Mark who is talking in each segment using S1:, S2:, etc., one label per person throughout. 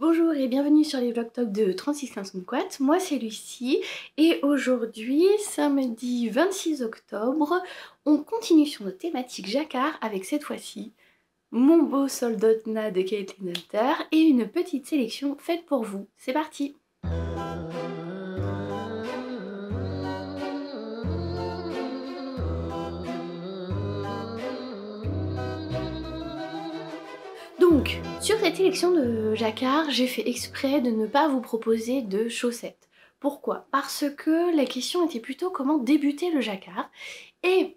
S1: Bonjour et bienvenue sur les vlog talk de 3615 Quat. Moi c'est Lucie et aujourd'hui, samedi 26 octobre, on continue sur notre thématique jacquard avec cette fois-ci mon beau Soldotna de Caitlin Hunter et une petite sélection faite pour vous. C'est parti! Donc, sur cette sélection de jacquard, j'ai fait exprès de ne pas vous proposer de chaussettes. Pourquoi? Parce que la question était plutôt comment débuter le jacquard. Et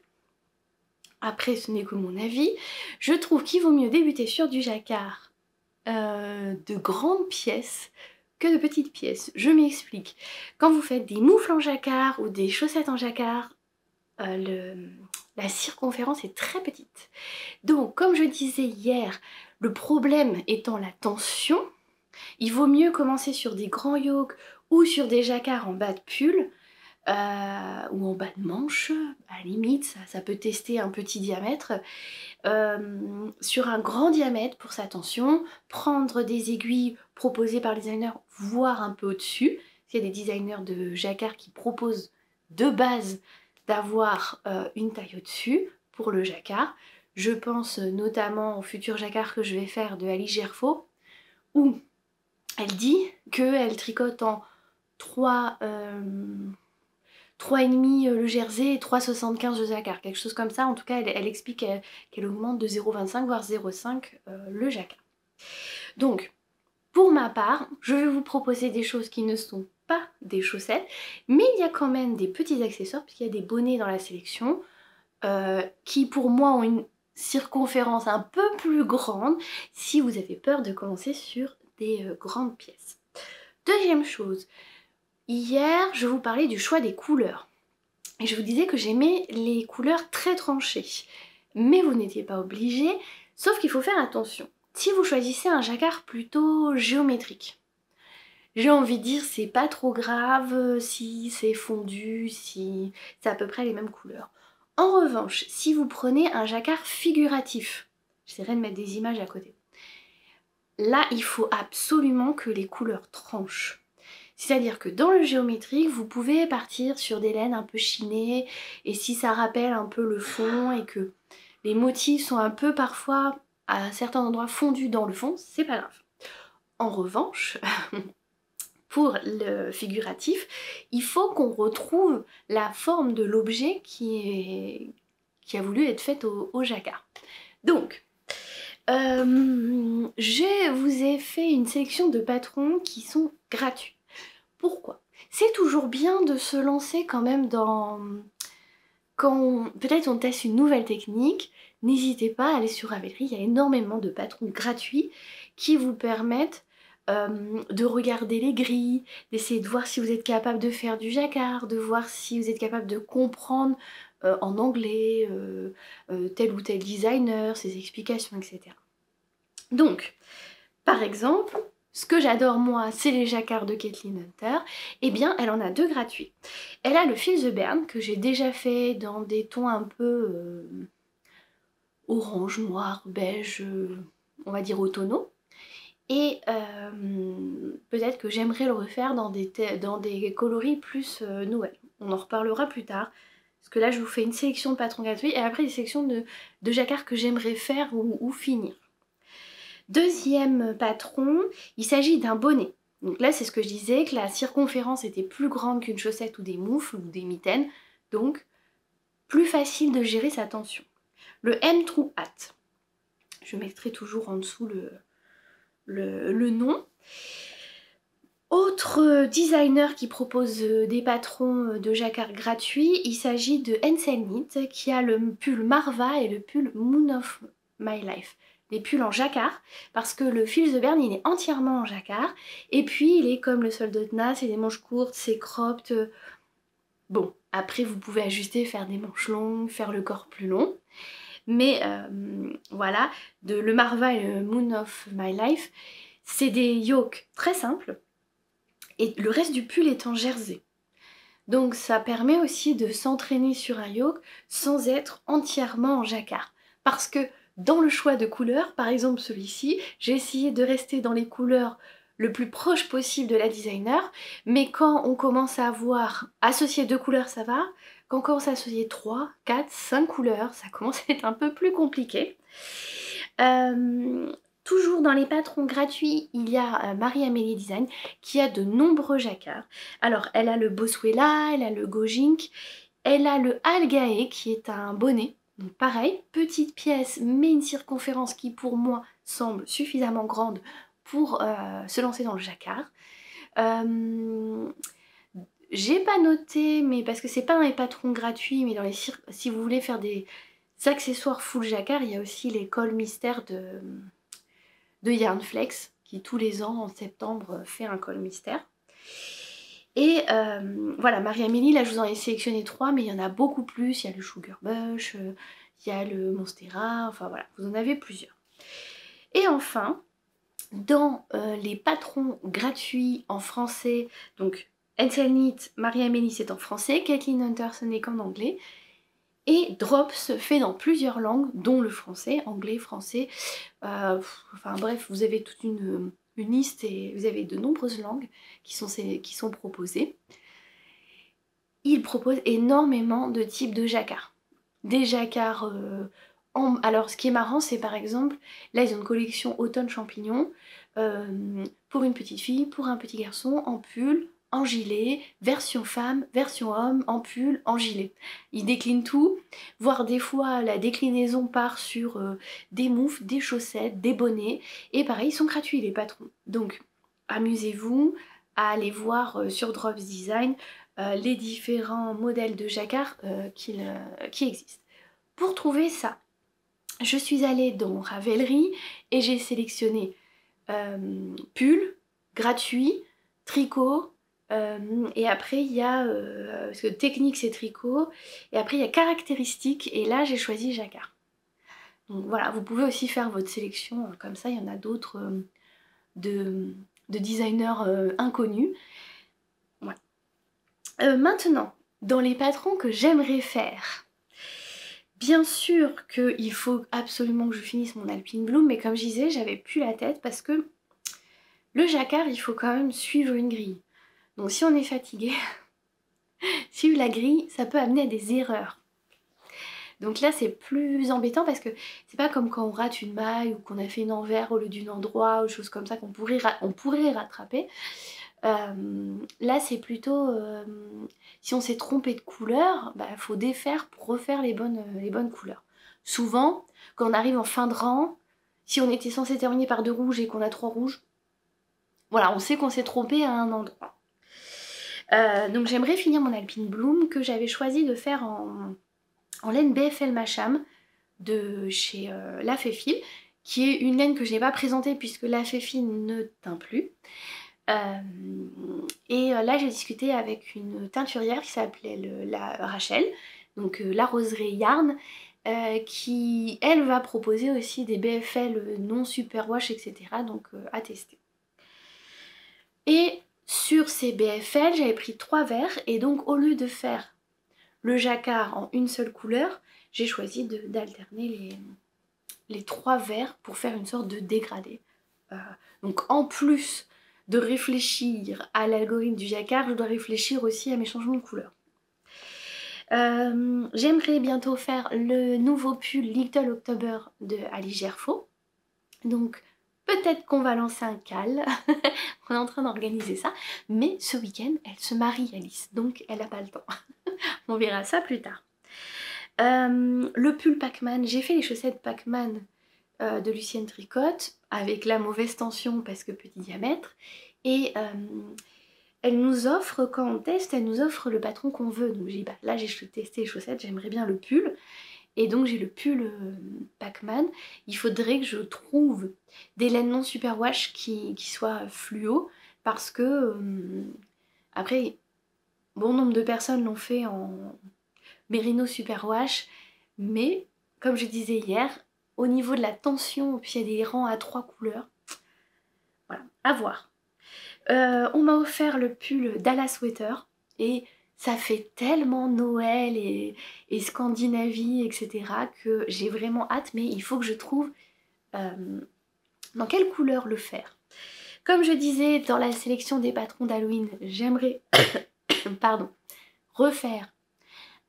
S1: après, ce n'est que mon avis, je trouve qu'il vaut mieux débuter sur du jacquard de grandes pièces que de petites pièces. Je m'explique. Quand vous faites des moufles en jacquard ou des chaussettes en jacquard, la circonférence est très petite. Donc, comme je disais hier, le problème étant la tension, il vaut mieux commencer sur des grands yokes ou sur des jacquards en bas de pull ou en bas de manche, à la limite, ça peut tester un petit diamètre, sur un grand diamètre pour sa tension, prendre des aiguilles proposées par les designers, voire un peu au-dessus. Il y a des designers de jacquard qui proposent de base d'avoir une taille au-dessus pour le jacquard. Je pense notamment au futur jacquard que je vais faire de Alice Gerfaux, où elle dit qu'elle tricote en 3,5 le jersey et 3,75 le jacquard, quelque chose comme ça. En tout cas, elle explique qu'elle augmente de 0,25 voire 0,5 le jacquard. Donc, pour ma part, je vais vous proposer des choses qui ne sont pas des chaussettes, mais il y a quand même des petits accessoires, puisqu'il y a des bonnets dans la sélection, qui pour moi ont une circonférence un peu plus grande, si vous avez peur de commencer sur des grandes pièces. Deuxième chose, hier je vous parlais du choix des couleurs. Et je vous disais que j'aimais les couleurs très tranchées. Mais vous n'étiez pas obligé, sauf qu'il faut faire attention. Si vous choisissez un jacquard plutôt géométrique, j'ai envie de dire c'est pas trop grave si c'est fondu, si c'est à peu près les mêmes couleurs. En revanche, si vous prenez un jacquard figuratif, j'essaierai de mettre des images à côté, là il faut absolument que les couleurs tranchent. C'est-à-dire que dans le géométrique, vous pouvez partir sur des laines un peu chinées, et si ça rappelle un peu le fond et que les motifs sont un peu parfois à certains endroits fondus dans le fond, c'est pas grave. En revanche, pour le figuratif, il faut qu'on retrouve la forme de l'objet qui a voulu être faite au jacquard. Donc, je vous ai fait une sélection de patrons qui sont gratuits. Pourquoi? C'est toujours bien de se lancer quand même dans... Quand peut-être on teste une nouvelle technique, n'hésitez pas à aller sur Ravelry, il y a énormément de patrons gratuits qui vous permettent de regarder les grilles, d'essayer de voir si vous êtes capable de faire du jacquard, de voir si vous êtes capable de comprendre en anglais tel ou tel designer, ses explications, etc. Donc, par exemple, ce que j'adore moi, c'est les jacquards de Caitlin Hunter. Eh bien, elle en a deux gratuits. Elle a le Feel the Bern, que j'ai déjà fait dans des tons un peu orange, noir, beige, on va dire automnaux. Et peut-être que j'aimerais le refaire dans des coloris plus Noël. On en reparlera plus tard. Parce que là, je vous fais une sélection de patrons gratuits et après des sélections de jacquards que j'aimerais faire ou finir. Deuxième patron, il s'agit d'un bonnet. Donc là, c'est ce que je disais, que la circonférence était plus grande qu'une chaussette ou des moufles ou des mitaines. Donc, plus facile de gérer sa tension. Le M-True Hat. Je mettrai toujours en dessous le nom. Autre designer qui propose des patrons de jacquard gratuits, il s'agit de Ensel Knit qui a le pull Marva et le pull Moon of My Life. Les pulls en jacquard, parce que le Feel the Bern il est entièrement en jacquard, et puis il est comme le Soldotna, c'est des manches courtes, c'est cropped. Bon, après vous pouvez ajuster, faire des manches longues, faire le corps plus long. Mais voilà, le Marva et le Moon of My Life, c'est des yokes très simples, et le reste du pull est en jersey. Donc ça permet aussi de s'entraîner sur un yoke sans être entièrement en jacquard. Parce que dans le choix de couleurs, par exemple celui-ci, j'ai essayé de rester dans les couleurs le plus proche possible de la designer, mais quand on commence à avoir associé 2 couleurs, ça va. Quand on commence à associer 3, 4, 5 couleurs, ça commence à être un peu plus compliqué. Toujours dans les patrons gratuits, il y a Marie-Amélie Design qui a de nombreux jacquards. Alors, elle a le Boswellia, elle a le Gojink, elle a le Algae qui est un bonnet. Donc pareil, petite pièce, mais une circonférence qui pour moi semble suffisamment grande pour se lancer dans le jacquard. J'ai pas noté, mais parce que c'est pas dans les patrons gratuits, mais dans les si vous voulez faire des accessoires full jacquard, il y a aussi les cols mystères de Yarnflex qui tous les ans en septembre fait un col mystère. Et voilà, Marie-Amélie, là je vous en ai sélectionné 3, mais il y en a beaucoup plus. Il y a le Sugar Bush, il y a le Monstera, enfin voilà, vous en avez plusieurs. Et enfin, dans les patrons gratuits en français, donc Ensel Knit, Marie-Amélie c'est en français, Kathleen Hunterson est qu'en anglais, et Drops fait dans plusieurs langues, dont le français, anglais, français, enfin bref, vous avez toute une liste et vous avez de nombreuses langues qui sont proposées. Il propose énormément de types de jacquards. Des jacquards alors ce qui est marrant, c'est par exemple, là ils ont une collection automne champignon pour une petite fille, pour un petit garçon, en pull, en gilet, version femme, version homme, en pull, en gilet. Ils déclinent tout, voire des fois la déclinaison part sur des moufles, des chaussettes, des bonnets, et pareil, ils sont gratuits les patrons. Donc amusez-vous à aller voir sur Drops Design les différents modèles de jacquard qui existent. Pour trouver ça, je suis allée dans Ravelry et j'ai sélectionné pull, gratuit, tricot, et après il y a, parce que technique c'est tricot, et après il y a caractéristiques, et là j'ai choisi jacquard. Donc voilà, vous pouvez aussi faire votre sélection comme ça, il y en a d'autres de designers inconnus. Ouais. Maintenant, dans les patrons que j'aimerais faire, bien sûr qu'il faut absolument que je finisse mon Alpine Bloom, mais comme je disais, j'avais plus la tête parce que le jacquard, il faut quand même suivre une grille. Donc si on est fatigué, suivre la grille, ça peut amener à des erreurs. Donc là, c'est plus embêtant parce que c'est pas comme quand on rate une maille ou qu'on a fait une envers au lieu d'une endroit ou choses comme ça qu'on pourrait rattraper. Là, c'est plutôt... si on s'est trompé de couleur, bah, faut défaire pour refaire les bonnes couleurs. Souvent, quand on arrive en fin de rang, si on était censé terminer par 2 rouges et qu'on a 3 rouges, voilà, on sait qu'on s'est trompé à un endroit. Donc j'aimerais finir mon Alpine Bloom que j'avais choisi de faire en laine BFL Macham de chez La Féfil, qui est une laine que je n'ai pas présentée puisque La Féfil ne teint plus. Là j'ai discuté avec une teinturière qui s'appelait la Rachel, donc la roseraie Yarn, qui elle va proposer aussi des BFL non superwash, etc. donc à tester. Et sur ces BFL j'avais pris 3 verres, et donc au lieu de faire le jacquard en une seule couleur, j'ai choisi d'alterner les 3 verres pour faire une sorte de dégradé. Donc en plus de réfléchir à l'algorithme du jacquard, je dois réfléchir aussi à mes changements de couleur. J'aimerais bientôt faire le nouveau pull Little October de Ali Gerfo. Donc peut-être qu'on va lancer un cal, on est en train d'organiser ça, mais ce week-end elle se marie Alice, donc elle n'a pas le temps. On verra ça plus tard. Le pull Pac-Man, j'ai fait les chaussettes Pac-Man de Lucienne Tricotte avec la mauvaise tension parce que petit diamètre, et elle nous offre, quand on teste, elle nous offre le patron qu'on veut. Donc j'ai dit bah là j'ai testé les chaussettes, j'aimerais bien le pull, et donc j'ai le pull Pac-Man. Il faudrait que je trouve des laines non superwash qui soient fluo, parce que après bon nombre de personnes l'ont fait en Merino superwash, mais comme je disais hier, au niveau de la tension, puis il y a des rangs à 3 couleurs, voilà, à voir. On m'a offert le pull Dallas Sweater, et ça fait tellement Noël et Scandinavie, etc. que j'ai vraiment hâte, mais il faut que je trouve dans quelle couleur le faire. Comme je disais dans la sélection des patrons d'Halloween, j'aimerais pardon, refaire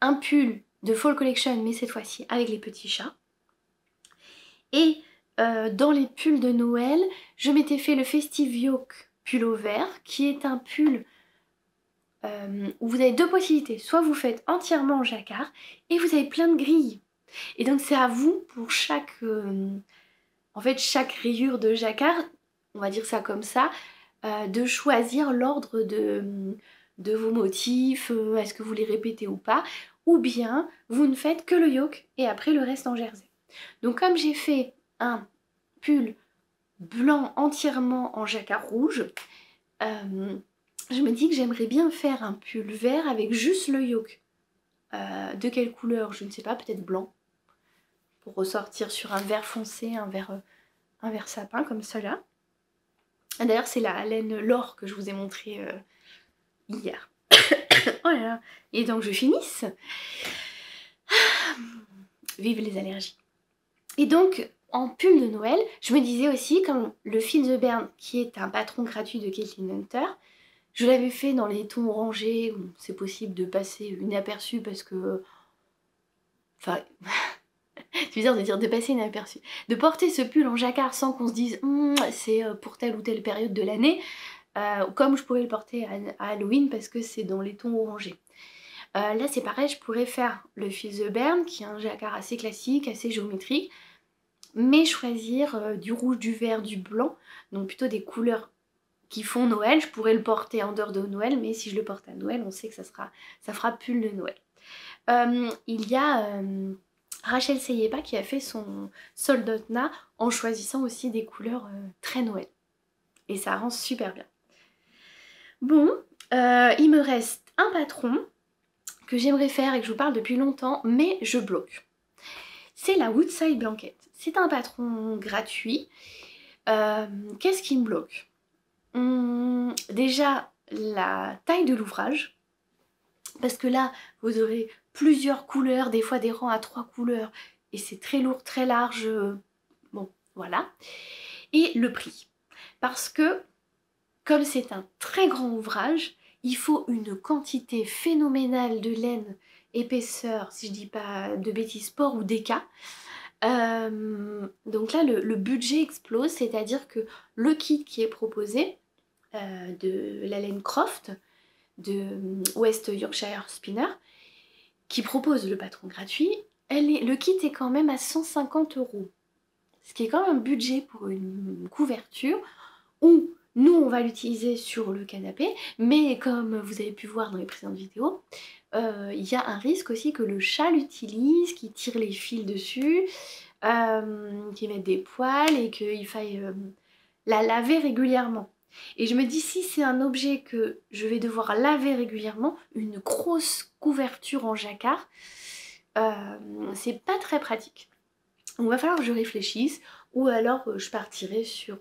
S1: un pull de Fall Collection, mais cette fois-ci avec les petits chats. Et dans les pulls de Noël, je m'étais fait le Festive Yoke pull au vert, qui est un pull où vous avez deux possibilités. Soit vous faites entièrement en jacquard, et vous avez plein de grilles. Et donc c'est à vous, pour chaque rayure de jacquard, on va dire ça comme ça, de choisir l'ordre de vos motifs, est-ce que vous les répétez ou pas, ou bien vous ne faites que le yoke et après le reste en jersey. Donc comme j'ai fait un pull blanc entièrement en jacquard rouge, je me dis que j'aimerais bien faire un pull vert avec juste le yoke. De quelle couleur? Je ne sais pas, peut-être blanc, pour ressortir sur un vert foncé, un vert sapin comme cela. D'ailleurs c'est la laine l'or que je vous ai montré hier. Oh là là. Et donc je finisse. Vive les allergies. Et donc en pull de Noël, je me disais aussi, comme le Feel the Burn, qui est un patron gratuit de Caitlin Hunter, je l'avais fait dans les tons orangés, où c'est possible de passer inaperçu parce que... Enfin... c'est bizarre de dire de passer inaperçu. De porter ce pull en jacquard sans qu'on se dise c'est pour telle ou telle période de l'année, comme je pourrais le porter à Halloween parce que c'est dans les tons orangés. Là c'est pareil, je pourrais faire le Feel the Burn, qui est un jacquard assez classique, assez géométrique, mais choisir du rouge, du vert, du blanc, donc plutôt des couleurs qui font Noël. Je pourrais le porter en dehors de Noël, mais si je le porte à Noël, on sait que ça fera pull de Noël. Il y a Rachel Seyepa qui a fait son Soldotna en choisissant aussi des couleurs très Noël. Et ça rend super bien. Bon, il me reste un patron que j'aimerais faire et que je vous parle depuis longtemps, mais je bloque. C'est la Woodside Blanket. C'est un patron gratuit. Qu'est-ce qui me bloque? Déjà, la taille de l'ouvrage. Parce que là, vous aurez plusieurs couleurs, des fois des rangs à 3 couleurs. Et c'est très lourd, très large. Bon, voilà. Et le prix. Parce que, comme c'est un très grand ouvrage, il faut une quantité phénoménale de laine, épaisseur, si je dis pas de bêtises, sport ou déca. Donc là, le budget explose, c'est-à-dire que le kit qui est proposé, de la laine Croft, de West Yorkshire Spinner, qui propose le patron gratuit, le kit est quand même à 150 €. Ce qui est quand même un budget pour une couverture où nous on va l'utiliser sur le canapé, mais comme vous avez pu voir dans les précédentes vidéos, il y a un risque aussi que le chat l'utilise, qu'il tire les fils dessus, qu'il mette des poils et qu'il faille la laver régulièrement. Et je me dis, si c'est un objet que je vais devoir laver régulièrement, une grosse couverture en jacquard, c'est pas très pratique. Donc il va falloir que je réfléchisse, ou alors je partirai sur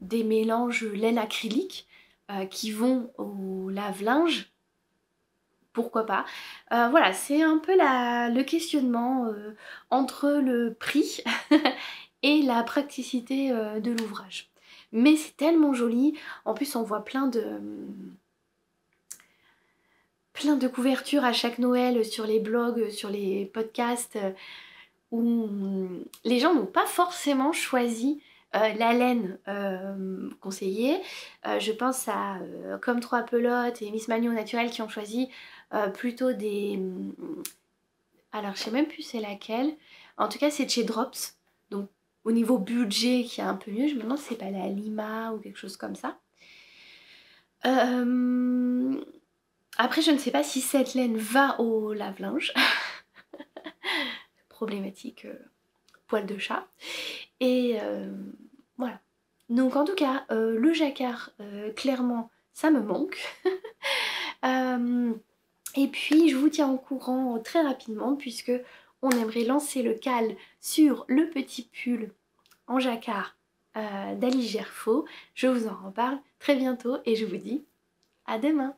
S1: des mélanges laine acrylique qui vont au lave-linge. Pourquoi pas. Voilà, c'est un peu le questionnement entre le prix et la praticité de l'ouvrage. Mais c'est tellement joli. En plus, on voit plein de couvertures à chaque Noël sur les blogs, sur les podcasts, où les gens n'ont pas forcément choisi la laine conseillée. Je pense à Comme Trois Pelotes et Miss Magno Naturelle qui ont choisi plutôt des... alors je sais même plus c'est laquelle. En tout cas c'est de chez Drops. Donc au niveau budget qui est un peu mieux, je me demande si c'est pas la Lima ou quelque chose comme ça. Après je ne sais pas si cette laine va au lave-linge. Problématique poil de chat. Et voilà. Donc en tout cas, le jacquard, clairement, ça me manque. Et puis je vous tiens au courant très rapidement puisque on aimerait lancer le cal sur le petit pull en jacquard d'Alice Gerfaut. Je vous en reparle très bientôt et je vous dis à demain.